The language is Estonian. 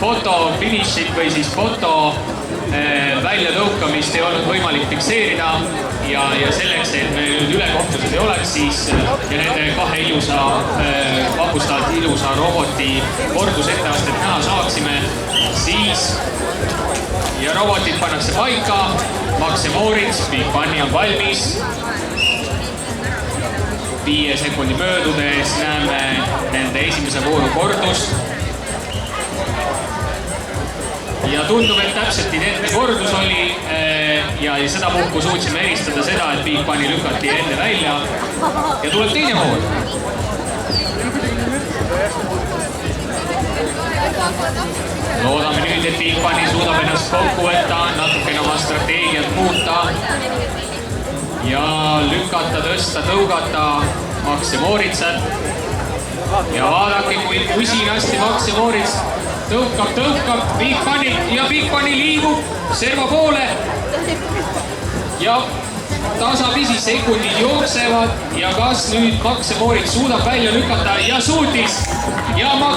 fotofinišit või siis foto väljatõukamist ei olnud võimalik fikseerida ja selleks, et meil nüüd ülekohtusid ei oleks, siis ja nende kahe vapustavalt ilusa roboti kordusetteastet näha saaksime, siis ja robotid pannakse paika, Max ja Moritz, Big Bunny on valmis. 5 sekundi möödudes näeme nende esimese vooru kordust. Ja tundub, et täpselt identne kordus oli ja sedapuhku suutsime eristada seda, et Big Bunny lükati enne välja ja tuleb teine voor. Loodame nüüd, et Big Bunny suudab ennast kokku võtta, natukene oma strateegiat muuta ja lükata, tõsta, tõugata Max ja Moritsat. Ja vaadake, kui usinasti Max ja Moritz tõukab Big Bunny ja Big Bunny liigub serva poole ja tasapisi sekundid jooksevad ja kas nüüd Max ja Moritz suudab välja lükata ja suutis ja